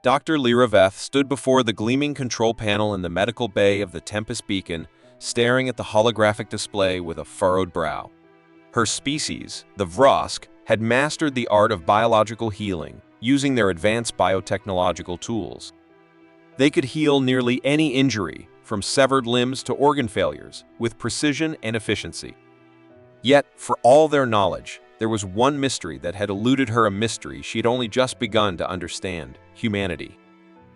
Dr. Liraveth stood before the gleaming control panel in the medical bay of the Tempest Beacon, staring at the holographic display with a furrowed brow. Her species, the Vrosk, had mastered the art of biological healing, using their advanced biotechnological tools. They could heal nearly any injury, from severed limbs to organ failures, with precision and efficiency. Yet, for all their knowledge, there was one mystery that had eluded her, a mystery she had only just begun to understand: humanity.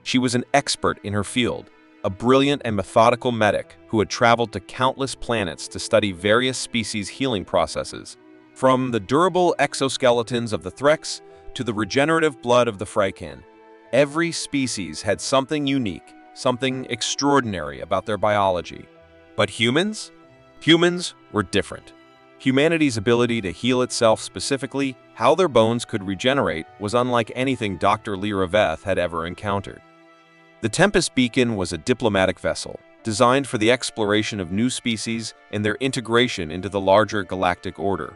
She was an expert in her field, a brilliant and methodical medic who had traveled to countless planets to study various species' healing processes, from the durable exoskeletons of the Threx to the regenerative blood of the Freykin. Every species had something unique, something extraordinary about their biology. But humans? Humans were different. Humanity's ability to heal itself, specifically how their bones could regenerate, was unlike anything Dr. Liraveth had ever encountered. The Tempest Beacon was a diplomatic vessel, designed for the exploration of new species and their integration into the larger galactic order.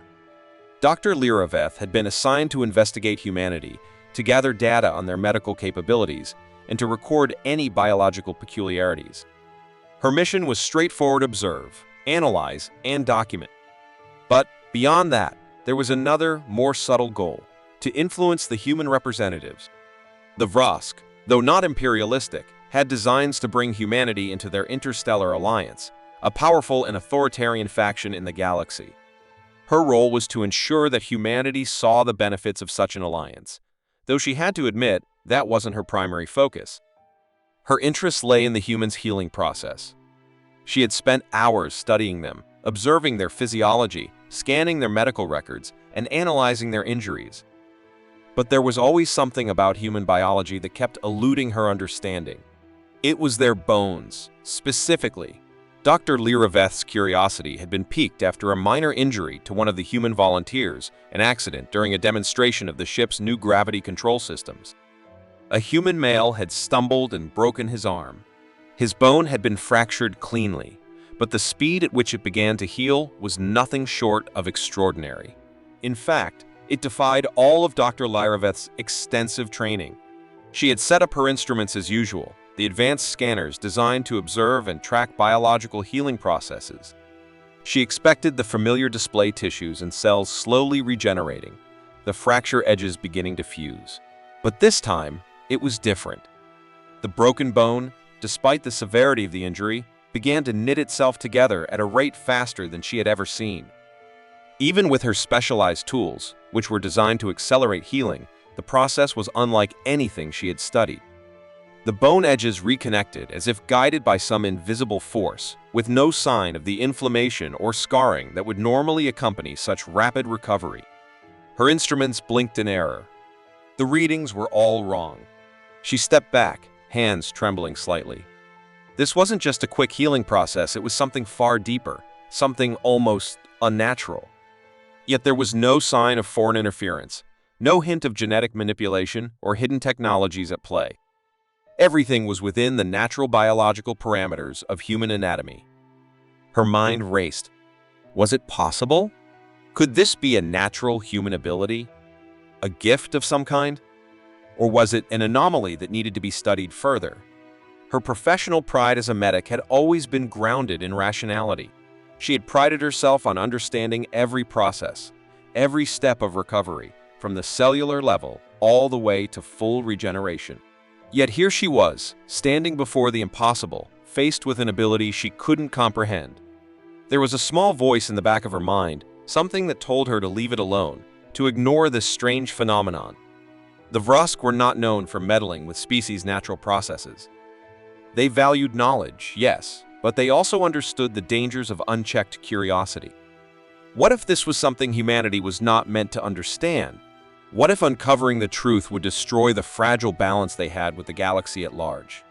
Dr. Liraveth had been assigned to investigate humanity, to gather data on their medical capabilities, and to record any biological peculiarities. Her mission was straightforward: observe, analyze, and document. But beyond that, there was another, more subtle goal: to influence the human representatives. The Vrosk, though not imperialistic, had designs to bring humanity into their interstellar alliance, a powerful and authoritarian faction in the galaxy. Her role was to ensure that humanity saw the benefits of such an alliance, though she had to admit that wasn't her primary focus. Her interests lay in the humans' healing process. She had spent hours studying them, observing their physiology, scanning their medical records, and analyzing their injuries. But there was always something about human biology that kept eluding her understanding. It was their bones. Specifically, Dr. Liraveth's curiosity had been piqued after a minor injury to one of the human volunteers, an accident during a demonstration of the ship's new gravity control systems. A human male had stumbled and broken his arm. His bone had been fractured cleanly, but the speed at which it began to heal was nothing short of extraordinary. In fact, it defied all of Dr. Liraveth's extensive training. She had set up her instruments as usual, the advanced scanners designed to observe and track biological healing processes. She expected the familiar display tissues and cells slowly regenerating, the fracture edges beginning to fuse. But this time, it was different. The broken bone, despite the severity of the injury, began to knit itself together at a rate faster than she had ever seen. Even with her specialized tools, which were designed to accelerate healing, the process was unlike anything she had studied. The bone edges reconnected as if guided by some invisible force, with no sign of the inflammation or scarring that would normally accompany such rapid recovery. Her instruments blinked in error. The readings were all wrong. She stepped back, hands trembling slightly. This wasn't just a quick healing process, it was something far deeper, something almost unnatural. Yet there was no sign of foreign interference, no hint of genetic manipulation or hidden technologies at play. Everything was within the natural biological parameters of human anatomy. Her mind raced. Was it possible? Could this be a natural human ability? A gift of some kind? Or was it an anomaly that needed to be studied further? Her professional pride as a medic had always been grounded in rationality. She had prided herself on understanding every process, every step of recovery, from the cellular level all the way to full regeneration. Yet here she was, standing before the impossible, faced with an ability she couldn't comprehend. There was a small voice in the back of her mind, something that told her to leave it alone, to ignore this strange phenomenon. The Vrosk were not known for meddling with species' natural processes. They valued knowledge, yes, but they also understood the dangers of unchecked curiosity. What if this was something humanity was not meant to understand? What if uncovering the truth would destroy the fragile balance they had with the galaxy at large?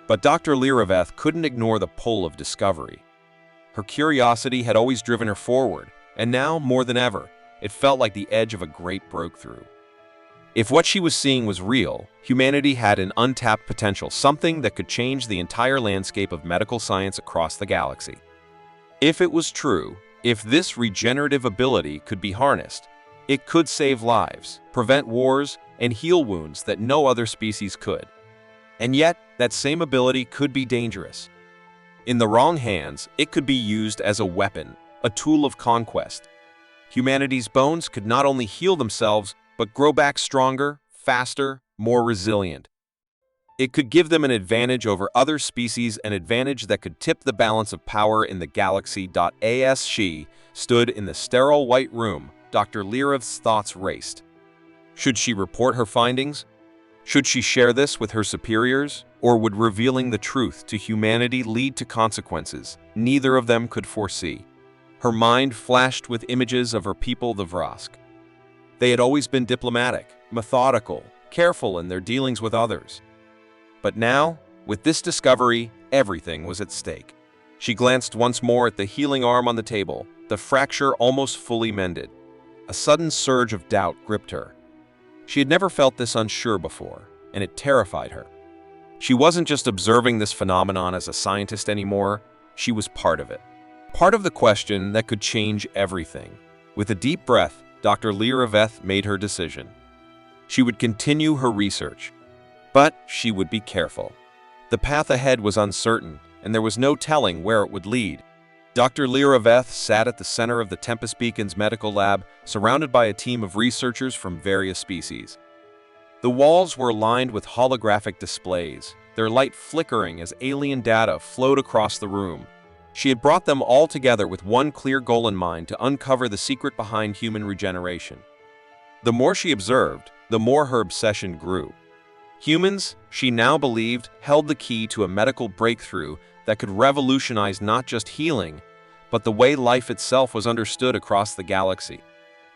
But Dr. Liraveth couldn't ignore the pull of discovery. Her curiosity had always driven her forward, and now, more than ever, it felt like the edge of a great breakthrough. If what she was seeing was real, humanity had an untapped potential, something that could change the entire landscape of medical science across the galaxy. If it was true, if this regenerative ability could be harnessed, it could save lives, prevent wars, and heal wounds that no other species could. And yet, that same ability could be dangerous. In the wrong hands, it could be used as a weapon, a tool of conquest. Humanity's bones could not only heal themselves, but grow back stronger, faster, more resilient. It could give them an advantage over other species, an advantage that could tip the balance of power in the galaxy. As she stood in the sterile white room, Dr. Lyra's thoughts raced. Should she report her findings? Should she share this with her superiors? Or would revealing the truth to humanity lead to consequences neither of them could foresee? Her mind flashed with images of her people, the Vrosk. They had always been diplomatic, methodical, careful in their dealings with others. But now, with this discovery, everything was at stake. She glanced once more at the healing arm on the table, the fracture almost fully mended. A sudden surge of doubt gripped her. She had never felt this unsure before, and it terrified her. She wasn't just observing this phenomenon as a scientist anymore, she was part of it. Part of the question that could change everything. With a deep breath, Dr. Lyra made her decision. She would continue her research, but she would be careful. The path ahead was uncertain, and there was no telling where it would lead. Dr. Lyra sat at the center of the Tempest Beacon's medical lab, surrounded by a team of researchers from various species. The walls were lined with holographic displays, their light flickering as alien data flowed across the room. She had brought them all together with one clear goal in mind: to uncover the secret behind human regeneration. The more she observed, the more her obsession grew. Humans, she now believed, held the key to a medical breakthrough that could revolutionize not just healing, but the way life itself was understood across the galaxy.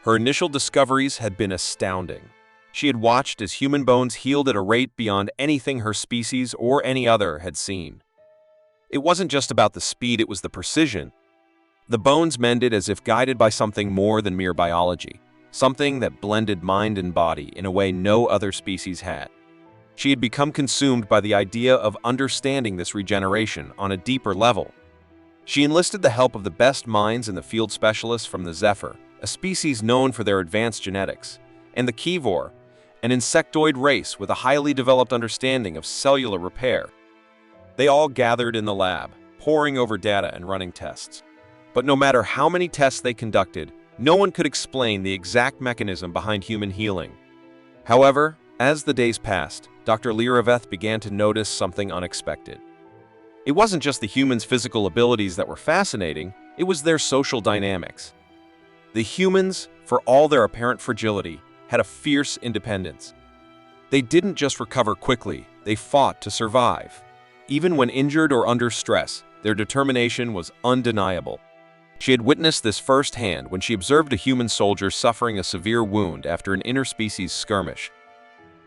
Her initial discoveries had been astounding. She had watched as human bones healed at a rate beyond anything her species or any other had seen. It wasn't just about the speed, it was the precision. The bones mended as if guided by something more than mere biology, something that blended mind and body in a way no other species had. She had become consumed by the idea of understanding this regeneration on a deeper level. She enlisted the help of the best minds in the field, specialists from the Zephyr, a species known for their advanced genetics, and the Kivor, an insectoid race with a highly developed understanding of cellular repair. They all gathered in the lab, poring over data and running tests. But no matter how many tests they conducted, no one could explain the exact mechanism behind human healing. However, as the days passed, Dr. Lyra began to notice something unexpected. It wasn't just the humans' physical abilities that were fascinating, it was their social dynamics. The humans, for all their apparent fragility, had a fierce independence. They didn't just recover quickly, they fought to survive. Even when injured or under stress, their determination was undeniable. She had witnessed this firsthand when she observed a human soldier suffering a severe wound after an interspecies skirmish.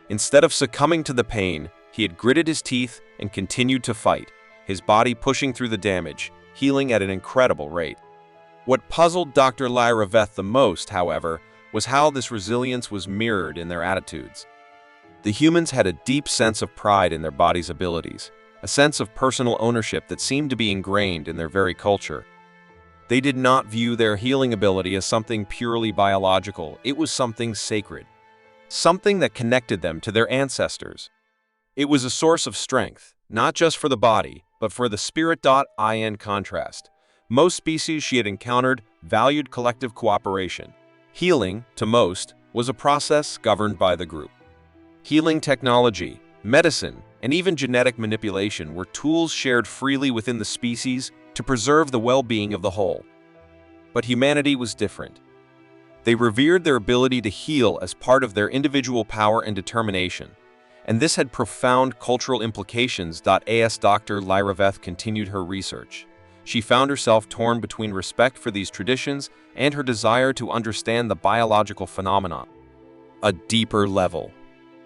Instead of succumbing to the pain, he had gritted his teeth and continued to fight, his body pushing through the damage, healing at an incredible rate. What puzzled Dr. Lyra the most, however, was how this resilience was mirrored in their attitudes. The humans had a deep sense of pride in their body's abilities, a sense of personal ownership that seemed to be ingrained in their very culture. They did not view their healing ability as something purely biological, it was something sacred. Something that connected them to their ancestors. It was a source of strength, not just for the body, but for the spirit. In contrast, most species she had encountered valued collective cooperation. Healing, to most, was a process governed by the group. Healing technology, medicine, and even genetic manipulation were tools shared freely within the species to preserve the well-being of the whole. But humanity was different. They revered their ability to heal as part of their individual power and determination, and this had profound cultural implications. As Dr. Lyra continued her research, she found herself torn between respect for these traditions and her desire to understand the biological phenomenon. A deeper level.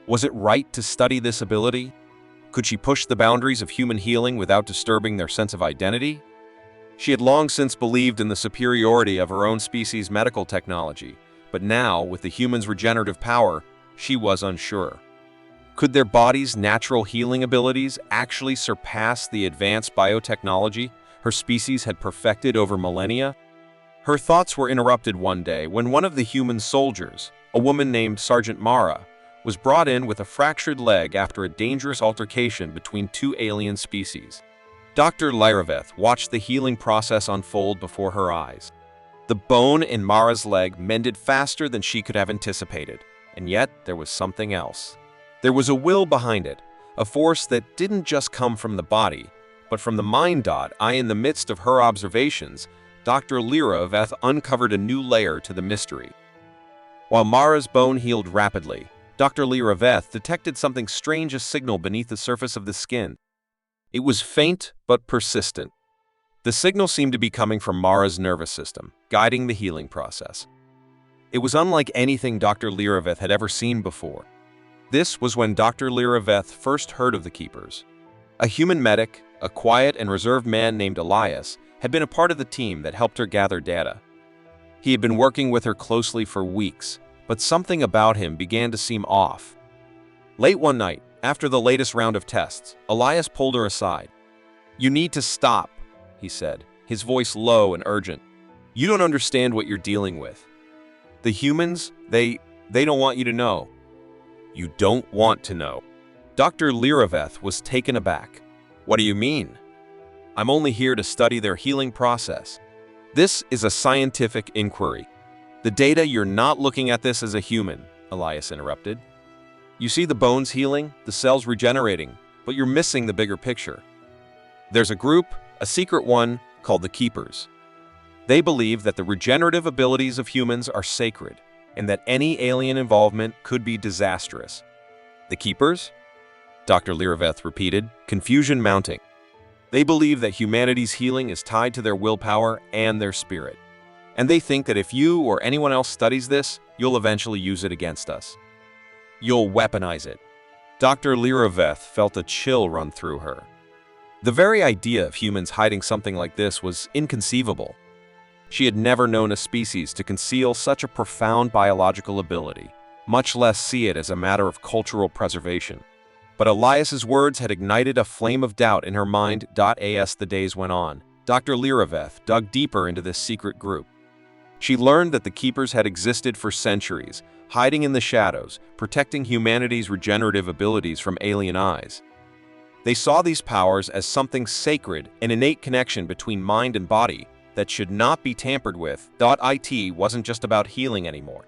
Was it right to study this ability? Could she push the boundaries of human healing without disturbing their sense of identity? She had long since believed in the superiority of her own species' medical technology, but now, with the humans' regenerative power, she was unsure. Could their bodies' natural healing abilities actually surpass the advanced biotechnology her species had perfected over millennia? Her thoughts were interrupted one day when one of the human soldiers, a woman named Sergeant Mara, was brought in with a fractured leg after a dangerous altercation between two alien species. Dr. Lyraveth watched the healing process unfold before her eyes. The bone in Mara's leg mended faster than she could have anticipated, and yet there was something else. There was a will behind it, a force that didn't just come from the body, but from the mind. In the midst of her observations, Dr. Lyraveth uncovered a new layer to the mystery. While Mara's bone healed rapidly, Dr. Lyraveth detected something strange, a signal beneath the surface of the skin. It was faint but persistent. The signal seemed to be coming from Mara's nervous system, guiding the healing process. It was unlike anything Dr. Lyraveth had ever seen before. This was when Dr. Lyraveth first heard of the Keepers. A human medic, a quiet and reserved man named Elias, had been a part of the team that helped her gather data. He had been working with her closely for weeks, but something about him began to seem off. Late one night, after the latest round of tests, Elias pulled her aside. "You need to stop," he said, his voice low and urgent. "You don't understand what you're dealing with. The humans, they don't want you to know." "You don't want to know." Dr. Lyraveth was taken aback. "What do you mean?" "I'm only here to study their healing process. This is a scientific inquiry." "The data, you're not looking at this as a human," Elias interrupted. "You see the bones healing, the cells regenerating, but you're missing the bigger picture. There's a group, a secret one, called the Keepers. They believe that the regenerative abilities of humans are sacred, and that any alien involvement could be disastrous." "The Keepers?" Dr. Lyraveth repeated, confusion mounting. "They believe that humanity's healing is tied to their willpower and their spirit. And they think that if you or anyone else studies this, you'll eventually use it against us. You'll weaponize it." Dr. Lyraveth felt a chill run through her. The very idea of humans hiding something like this was inconceivable. She had never known a species to conceal such a profound biological ability, much less see it as a matter of cultural preservation. But Elias's words had ignited a flame of doubt in her mind. As the days went on, Dr. Lyraveth dug deeper into this secret group. She learned that the Keepers had existed for centuries, hiding in the shadows, protecting humanity's regenerative abilities from alien eyes. They saw these powers as something sacred, an innate connection between mind and body that should not be tampered with. It wasn't just about healing anymore.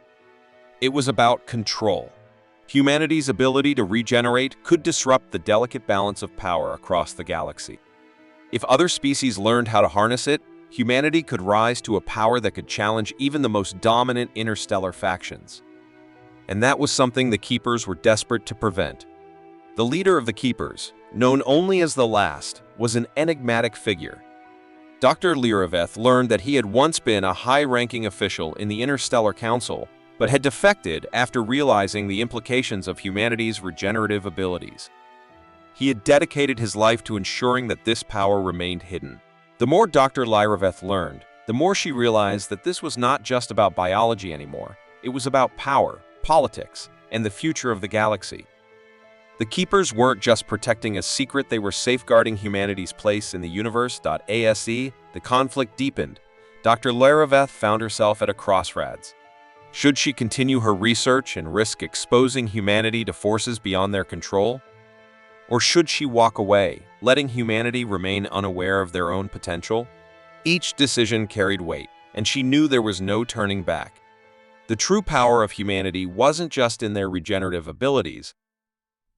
It was about control. Humanity's ability to regenerate could disrupt the delicate balance of power across the galaxy. If other species learned how to harness it, humanity could rise to a power that could challenge even the most dominant interstellar factions. And that was something the Keepers were desperate to prevent. The leader of the Keepers, known only as the Last, was an enigmatic figure. Dr. Lyraveth learned that he had once been a high-ranking official in the Interstellar Council, but had defected after realizing the implications of humanity's regenerative abilities. He had dedicated his life to ensuring that this power remained hidden. The more Dr. Lyraveth learned, the more she realized that this was not just about biology anymore. It was about power, politics, and the future of the galaxy. The Keepers weren't just protecting a secret, they were safeguarding humanity's place in the universe. The conflict deepened. Dr. Lyraveth found herself at a crossroads. Should she continue her research and risk exposing humanity to forces beyond their control? Or should she walk away, letting humanity remain unaware of their own potential? Each decision carried weight, and she knew there was no turning back. The true power of humanity wasn't just in their regenerative abilities.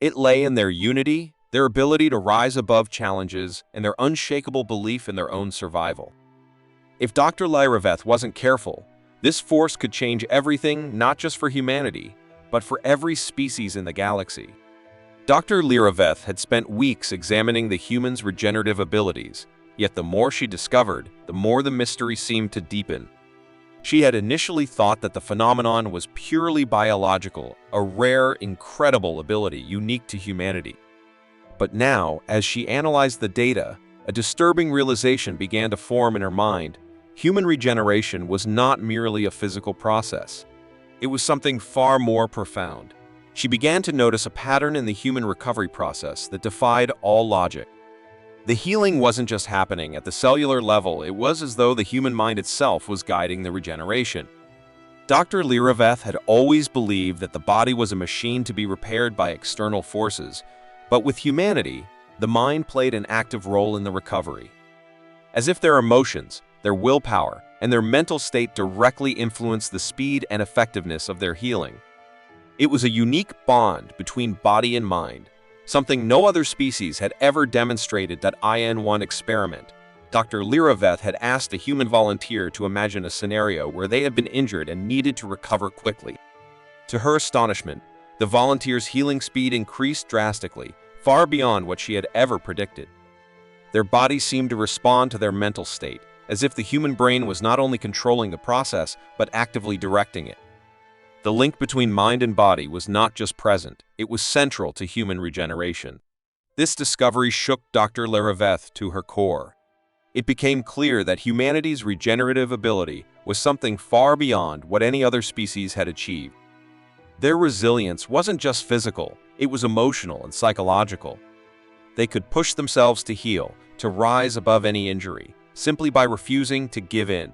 It lay in their unity, their ability to rise above challenges, and their unshakable belief in their own survival. If Dr. Lyraveth wasn't careful, this force could change everything, not just for humanity, but for every species in the galaxy. Dr. Lyraveth had spent weeks examining the human's regenerative abilities, yet the more she discovered, the more the mystery seemed to deepen. She had initially thought that the phenomenon was purely biological, a rare, incredible ability unique to humanity. But now, as she analyzed the data, a disturbing realization began to form in her mind. Human regeneration was not merely a physical process. It was something far more profound. She began to notice a pattern in the human recovery process that defied all logic. The healing wasn't just happening at the cellular level, it was as though the human mind itself was guiding the regeneration. Dr. Liraveth had always believed that the body was a machine to be repaired by external forces, but with humanity, the mind played an active role in the recovery. As if their emotions, their willpower, and their mental state directly influenced the speed and effectiveness of their healing. It was a unique bond between body and mind, something no other species had ever demonstrated. That IN-1 experiment. Dr. Liraveth had asked a human volunteer to imagine a scenario where they had been injured and needed to recover quickly. To her astonishment, the volunteer's healing speed increased drastically, far beyond what she had ever predicted. Their bodies seemed to respond to their mental state, as if the human brain was not only controlling the process, but actively directing it. The link between mind and body was not just present, it was central to human regeneration. This discovery shook Dr. Liraveth to her core. It became clear that humanity's regenerative ability was something far beyond what any other species had achieved. Their resilience wasn't just physical, it was emotional and psychological. They could push themselves to heal, to rise above any injury, simply by refusing to give in.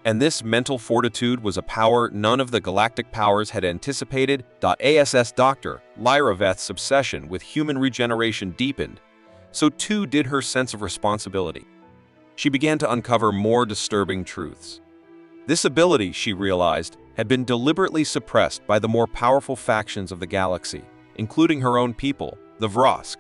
And this mental fortitude was a power none of the galactic powers had anticipated. As Dr. Liraveth's obsession with human regeneration deepened, so too did her sense of responsibility. She began to uncover more disturbing truths. This ability, she realized, had been deliberately suppressed by the more powerful factions of the galaxy, including her own people, the Vrosk.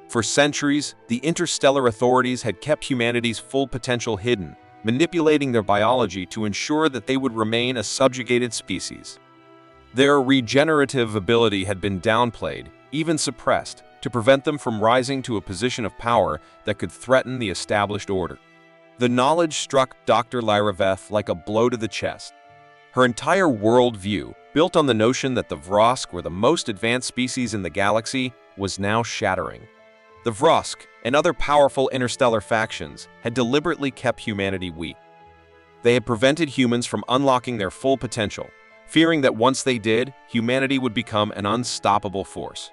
For centuries, the interstellar authorities had kept humanity's full potential hidden, manipulating their biology to ensure that they would remain a subjugated species. Their regenerative ability had been downplayed, even suppressed, to prevent them from rising to a position of power that could threaten the established order. The knowledge struck Dr. Liraveth like a blow to the chest. Her entire worldview, built on the notion that the Vrosk were the most advanced species in the galaxy, was now shattering. The Vrosk and other powerful interstellar factions had deliberately kept humanity weak. They had prevented humans from unlocking their full potential, fearing that once they did, humanity would become an unstoppable force.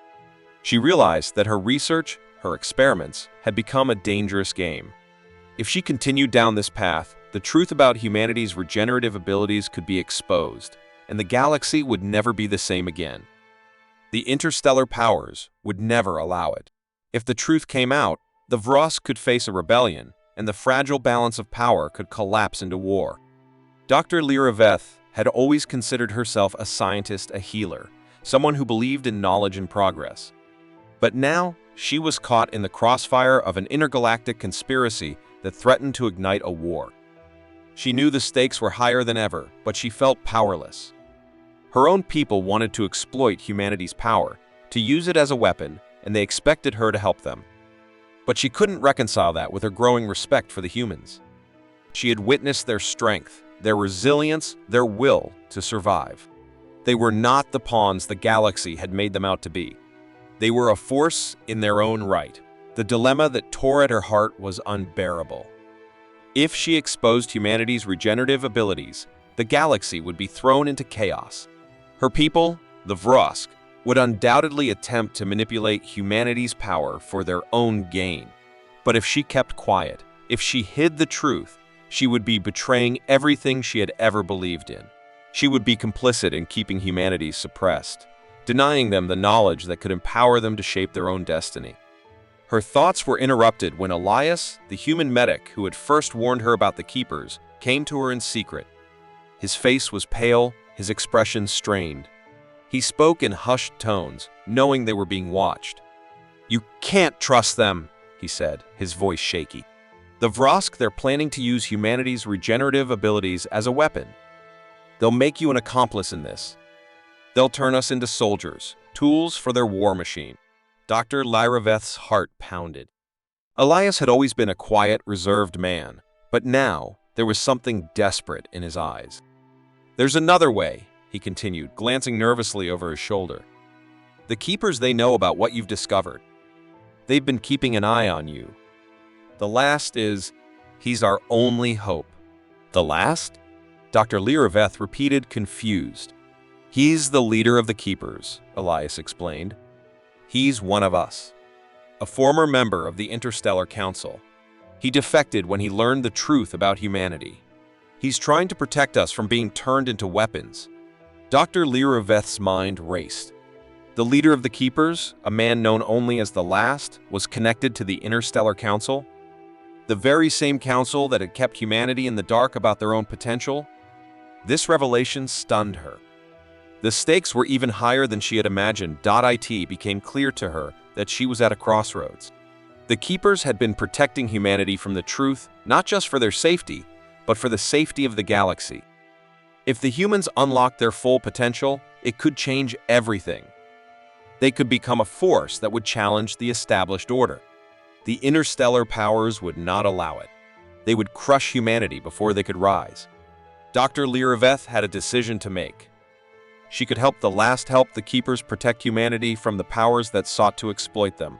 She realized that her research, her experiments, had become a dangerous game. If she continued down this path, the truth about humanity's regenerative abilities could be exposed, and the galaxy would never be the same again. The interstellar powers would never allow it. If the truth came out, the Vrosk could face a rebellion, and the fragile balance of power could collapse into war. Dr. Liraveth had always considered herself a scientist, a healer, someone who believed in knowledge and progress. But now, she was caught in the crossfire of an intergalactic conspiracy that threatened to ignite a war. She knew the stakes were higher than ever, but she felt powerless. Her own people wanted to exploit humanity's power, to use it as a weapon, and they expected her to help them. But she couldn't reconcile that with her growing respect for the humans. She had witnessed their strength, their resilience, their will to survive. They were not the pawns the galaxy had made them out to be. They were a force in their own right. The dilemma that tore at her heart was unbearable. If she exposed humanity's regenerative abilities, the galaxy would be thrown into chaos. Her people, the Vrosk, would undoubtedly attempt to manipulate humanity's power for their own gain. But if she kept quiet, if she hid the truth, she would be betraying everything she had ever believed in. She would be complicit in keeping humanity suppressed, denying them the knowledge that could empower them to shape their own destiny. Her thoughts were interrupted when Elias, the human medic who had first warned her about the Keepers, came to her in secret. His face was pale, his expression strained. He spoke in hushed tones, knowing they were being watched. "You can't trust them," he said, his voice shaky. "The Vrosk, they're planning to use humanity's regenerative abilities as a weapon. They'll make you an accomplice in this. They'll turn us into soldiers, tools for their war machine." Dr. Liraveth's heart pounded. Elias had always been a quiet, reserved man, but now there was something desperate in his eyes. "There's another way," he continued, glancing nervously over his shoulder. "The Keepers, they know about what you've discovered. They've been keeping an eye on you. The last is, he's our only hope." "The last?" Dr. Liraveth repeated, confused. "He's the leader of the Keepers," Elias explained. "He's one of us. A former member of the Interstellar Council. He defected when he learned the truth about humanity. He's trying to protect us from being turned into weapons. Dr. Liraveth's mind raced. The leader of the Keepers, a man known only as the Last, was connected to the Interstellar Council. The very same council that had kept humanity in the dark about their own potential. This revelation stunned her. The stakes were even higher than she had imagined. It became clear to her that she was at a crossroads. The Keepers had been protecting humanity from the truth, not just for their safety, but for the safety of the galaxy. If the humans unlocked their full potential, it could change everything. They could become a force that would challenge the established order. The interstellar powers would not allow it. They would crush humanity before they could rise. Dr. Liraveth had a decision to make. She could help the Keepers protect humanity from the powers that sought to exploit them.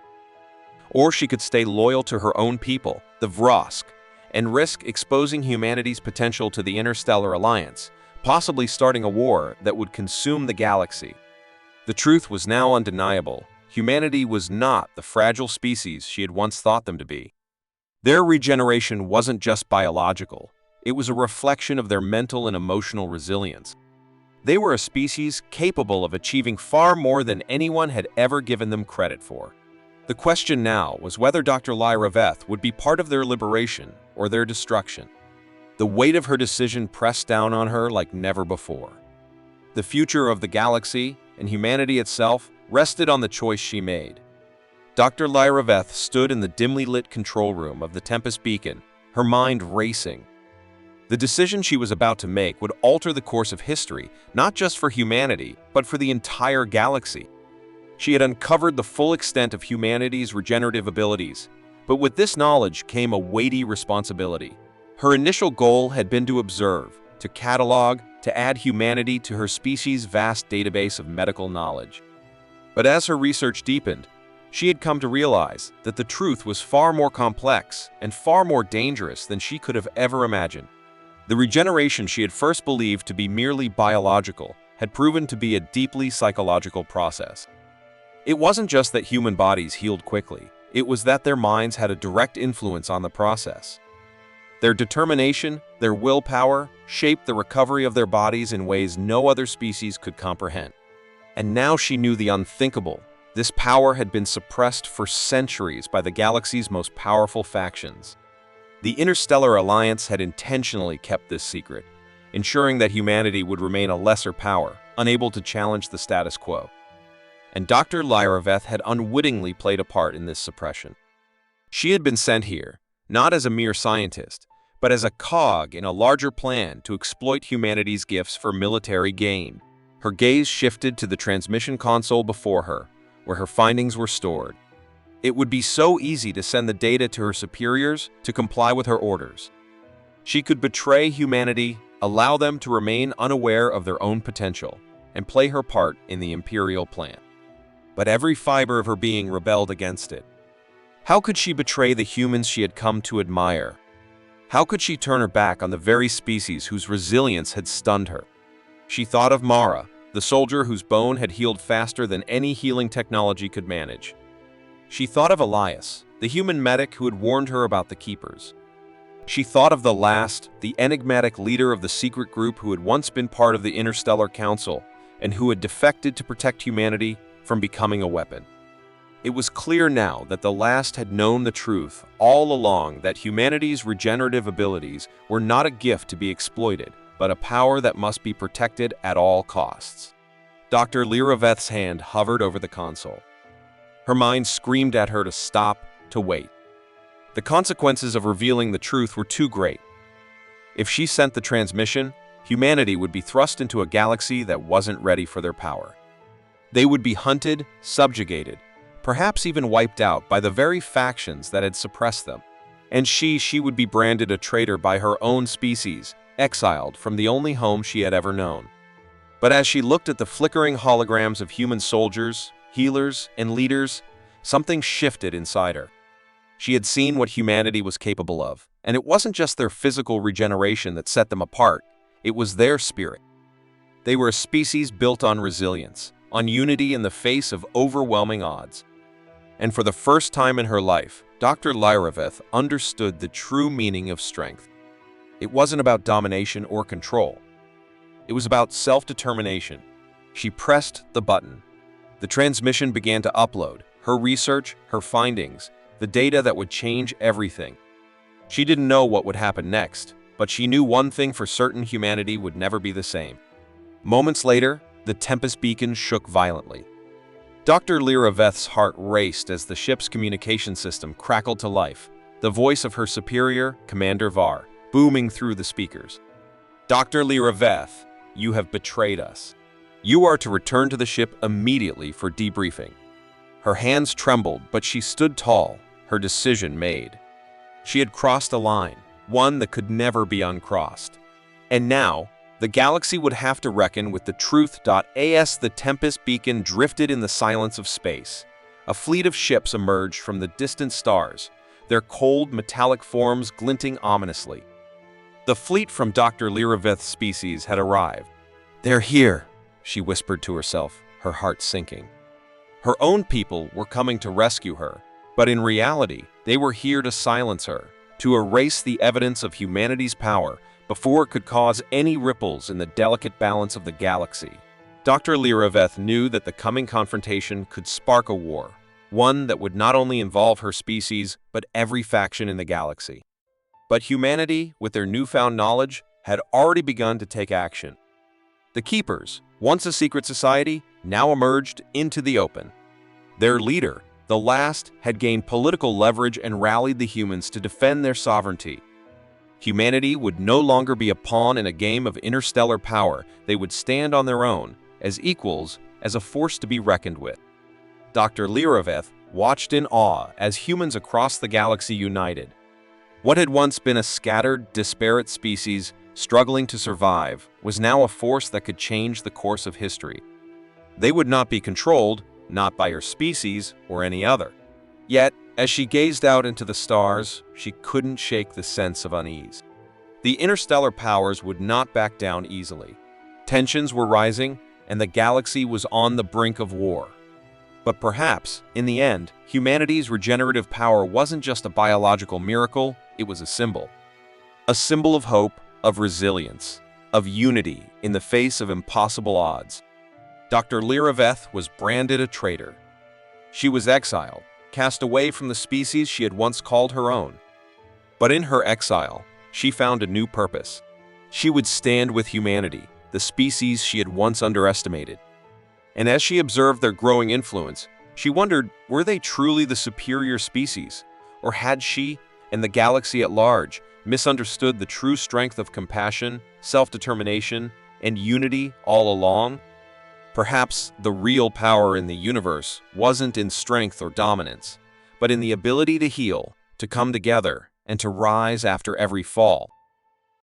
Or she could stay loyal to her own people, the Vrosk, and risk exposing humanity's potential to the Interstellar Alliance, possibly starting a war that would consume the galaxy. The truth was now undeniable. Humanity was not the fragile species she had once thought them to be. Their regeneration wasn't just biological. It was a reflection of their mental and emotional resilience. They were a species capable of achieving far more than anyone had ever given them credit for. The question now was whether Dr. Liraveth would be part of their liberation or their destruction. The weight of her decision pressed down on her like never before. The future of the galaxy and humanity itself rested on the choice she made. Dr. Liraveth stood in the dimly lit control room of the Tempest Beacon, her mind racing. The decision she was about to make would alter the course of history, not just for humanity, but for the entire galaxy. She had uncovered the full extent of humanity's regenerative abilities, but with this knowledge came a weighty responsibility. Her initial goal had been to observe, to catalog, to add humanity to her species' vast database of medical knowledge. But as her research deepened, she had come to realize that the truth was far more complex and far more dangerous than she could have ever imagined. The regeneration she had first believed to be merely biological had proven to be a deeply psychological process. It wasn't just that human bodies healed quickly, it was that their minds had a direct influence on the process. Their determination, their willpower, shaped the recovery of their bodies in ways no other species could comprehend. And now she knew the unthinkable. This power had been suppressed for centuries by the galaxy's most powerful factions. The Interstellar Alliance had intentionally kept this secret, ensuring that humanity would remain a lesser power, unable to challenge the status quo. And Dr. Liraveth had unwittingly played a part in this suppression. She had been sent here, not as a mere scientist, but as a cog in a larger plan to exploit humanity's gifts for military gain. Her gaze shifted to the transmission console before her, where her findings were stored. It would be so easy to send the data to her superiors to comply with her orders. She could betray humanity, allow them to remain unaware of their own potential, and play her part in the Imperial plan. But every fiber of her being rebelled against it. How could she betray the humans she had come to admire? How could she turn her back on the very species whose resilience had stunned her? She thought of Mara, the soldier whose bone had healed faster than any healing technology could manage. She thought of Elias, the human medic who had warned her about the Keepers. She thought of the Last, the enigmatic leader of the secret group who had once been part of the Interstellar Council and who had defected to protect humanity from becoming a weapon. It was clear now that the Last had known the truth all along, that humanity's regenerative abilities were not a gift to be exploited, but a power that must be protected at all costs. Dr. Liraveth's hand hovered over the console. Her mind screamed at her to stop, to wait. The consequences of revealing the truth were too great. If she sent the transmission, humanity would be thrust into a galaxy that wasn't ready for their power. They would be hunted, subjugated, perhaps even wiped out by the very factions that had suppressed them. And she would be branded a traitor by her own species, exiled from the only home she had ever known. But as she looked at the flickering holograms of human soldiers, healers, and leaders, something shifted inside her. She had seen what humanity was capable of, and it wasn't just their physical regeneration that set them apart, it was their spirit. They were a species built on resilience, on unity in the face of overwhelming odds. And for the first time in her life, Dr. Liraveth understood the true meaning of strength. It wasn't about domination or control. It was about self-determination. She pressed the button. The transmission began to upload her research, her findings, the data that would change everything. She didn't know what would happen next, but she knew one thing for certain: humanity would never be the same. Moments later, the Tempest beacon shook violently. Dr. Lyraveth's heart raced as the ship's communication system crackled to life, the voice of her superior, Commander Var, booming through the speakers. "Dr. Lyraveth, you have betrayed us. You are to return to the ship immediately for debriefing." Her hands trembled, but she stood tall, her decision made. She had crossed a line, one that could never be uncrossed. And now, the galaxy would have to reckon with the truth. As the Tempest beacon drifted in the silence of space, a fleet of ships emerged from the distant stars, their cold, metallic forms glinting ominously. The fleet from Dr. Lyraveth's species had arrived. "They're here," she whispered to herself, her heart sinking. Her own people were coming to rescue her, but in reality, they were here to silence her, to erase the evidence of humanity's power before it could cause any ripples in the delicate balance of the galaxy. Dr. Lyraveth knew that the coming confrontation could spark a war, one that would not only involve her species, but every faction in the galaxy. But humanity, with their newfound knowledge, had already begun to take action. The Keepers, once a secret society, now emerged into the open. Their leader, the last, had gained political leverage and rallied the humans to defend their sovereignty. Humanity would no longer be a pawn in a game of interstellar power. They would stand on their own, as equals, as a force to be reckoned with. Dr. Lyraveth watched in awe as humans across the galaxy united. What had once been a scattered, disparate species struggling to survive was now a force that could change the course of history. They would not be controlled, not by her species or any other. Yet, as she gazed out into the stars, she couldn't shake the sense of unease. The interstellar powers would not back down easily. Tensions were rising, and the galaxy was on the brink of war. But perhaps, in the end, humanity's regenerative power wasn't just a biological miracle, it was a symbol. A symbol of hope, of resilience, of unity in the face of impossible odds. Dr. Lyraveth was branded a traitor. She was exiled, cast away from the species she had once called her own. But in her exile, she found a new purpose. She would stand with humanity, the species she had once underestimated. And as she observed their growing influence, she wondered, were they truly the superior species? Or had she, and the galaxy at large, misunderstood the true strength of compassion, self-determination, and unity all along? Perhaps the real power in the universe wasn't in strength or dominance, but in the ability to heal, to come together, and to rise after every fall.